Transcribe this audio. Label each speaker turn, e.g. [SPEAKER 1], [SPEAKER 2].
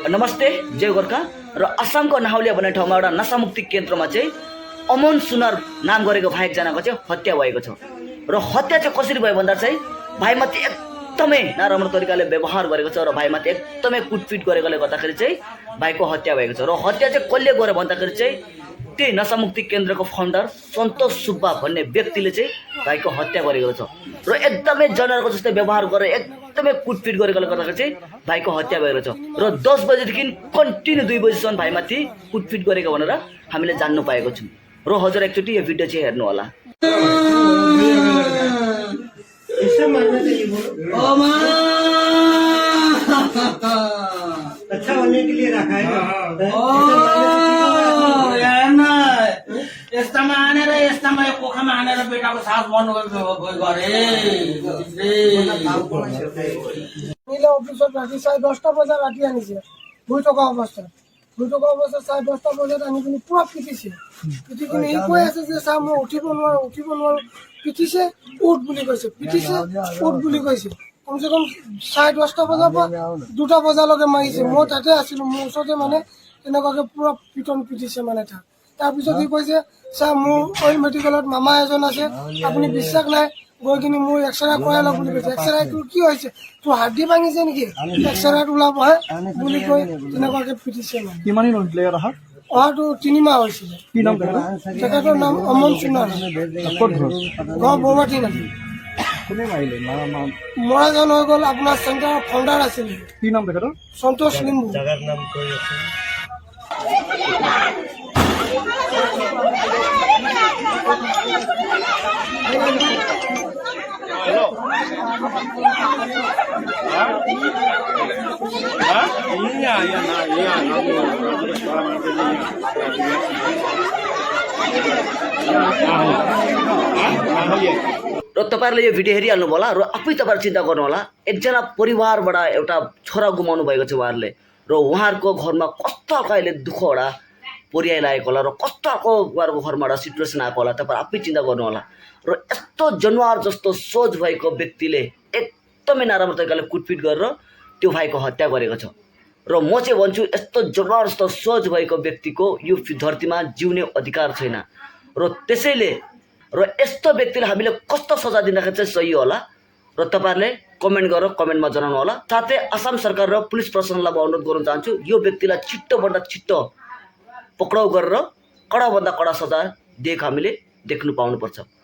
[SPEAKER 1] नमस्ते, जय गोर्खा। र असमको नाहौलिया भन्ने ठाउँमा एउटा नशामुक्ति केन्द्रमा चाहिँ अमन सुनार नाम गरेको भाइ एकजनाको चाहिँ हत्या भएको छ। र हत्या चाहिँ कसरी भयो भन्दा चाहिँ भाइमाथि एकदमै नराम्रो तरिकाले व्यवहार गरेको छ र भाइमाथि एकदमै कुटपिट गरेकोले गर्दाखेरि चाहिँ भाइको हत्या भएको छ। र हत्या चाहिँ कसले गर्यो भन्दाखेरि चाहिँ त्यही नशामुक्ति केन्द्रको फाउन्डर सन्तोष सुब्बा भन्ने व्यक्तिले चाहिँ भाइको हत्या गरेको छ। र एकदमै जनावरको जस्तै व्यवहार गरेर एकदमै कुटपिट गरेकोले गर्दाखेरि चाहिँ भाइको हत्या भएको छ। र 10 बजेदेखि कन्टिन्यू 2 बजेसम्म भाइमाथि कुटपिट गरेको भनेर हामीले जान्नु पाएको छौँ। र हजुर एकचोटि यो भिडियो चाहिँ हेर्नु होला।
[SPEAKER 2] अच्छा होने के लिए रखा है।
[SPEAKER 3] यस्तामा हानेर यस्तामा यो पोखामा हानेर बेटाको सास मर्नु गरे
[SPEAKER 4] নিলে অফিসত ৰাতি 10টা বজাত ৰাতি আনিছে শুই থকা অৱস্থা 10টা বজাত আনি কিনে পুৰা পিটিছে পিটি কিনে ই কৈ আছে যে চা মই উঠিব নোৱাৰো পিটিছে উঠ বুলি কৈছে কমসে কম 10:30 বজাৰ পৰা 2টা বজালৈকে মাৰিছে। মই তাতে আছিলো, মোৰ ওচৰতে মানে এনেকুৱাকে পুৰা পিটিছে মানে তাৰপিছত ই কৈছে চা মোৰ অইল মেডিকেলত মামা এজন আছে, আপুনি বিশ্বাস নাই গৈ কিনে মোৰ এক্সৰে কৰাই লওক বুলি কৈছে। এক্সৰে কি হৈছে, তোৰ হাৰ্ডি ভাঙিছে নেকি, এক্সৰে ওলাবহে বুলি কৈ তেনেকুৱাকে পিটিছে। মানে
[SPEAKER 2] কিমান দিন হৈছিলে ইয়াত
[SPEAKER 4] অহাটো 3 মাহ হৈছিলে।
[SPEAKER 2] কি নাম
[SPEAKER 4] তেখেতৰ নাম অমন সোণাৰ, ঘৰ বৌমাটি নদী।
[SPEAKER 2] কোনে মাৰিলে?
[SPEAKER 4] মৰাজন হৈ গ'ল আপোনাৰ চেণ্টাৰৰ ফাউণ্ডাৰ আছিলে।
[SPEAKER 2] কি নাম তেখেতৰ?
[SPEAKER 4] সন্তোষ লিম্বু।
[SPEAKER 2] জাগাৰ নাম কৈ আছে।
[SPEAKER 1] र तपाईँहरूले यो भिडियो हेरिहाल्नु होला र आफै तपाईँहरू चिन्ता गर्नु होला। एकजना परिवारबाट एउटा छोरा गुमाउनु भएको छ उहाँहरूले, र उहाँहरूको घरमा कस्तो खालको अहिले दुःखवटा परिआइरहेको होला र कस्तो खालको उहाँहरूको घरमा एउटा सिचुएसन आएको होला, तपाईँहरू आफै चिन्ता गर्नु होला। र यस्तो जनावर जस्तो सोच भएको व्यक्तिले एकदमै नराम्रो तरिकाले कुटपिट गरेर त्यो भाइको हत्या गरेको छ। र म चाहिँ भन्छु यस्तो जनावर जस्तो सोच भएको व्यक्तिको यो धरतीमा जिउने अधिकार छैन। र त्यसैले र यस्तो व्यक्तिले हामीले कस्तो सजाय दिँदाखेरि चाहिँ सही होला र तपाईँहरूले कमेन्ट गरेर कमेन्टमा जनाउनु होला। साथै असम सरकार र पुलिस प्रशासनलाई म अनुरोध गर्न चाहन्छु यो व्यक्तिलाई छिट्टोभन्दा छिट्टो पक्राउ गरेर कडाभन्दा कडा सजाय दिएको हामीले देख्नु पाउनुपर्छ।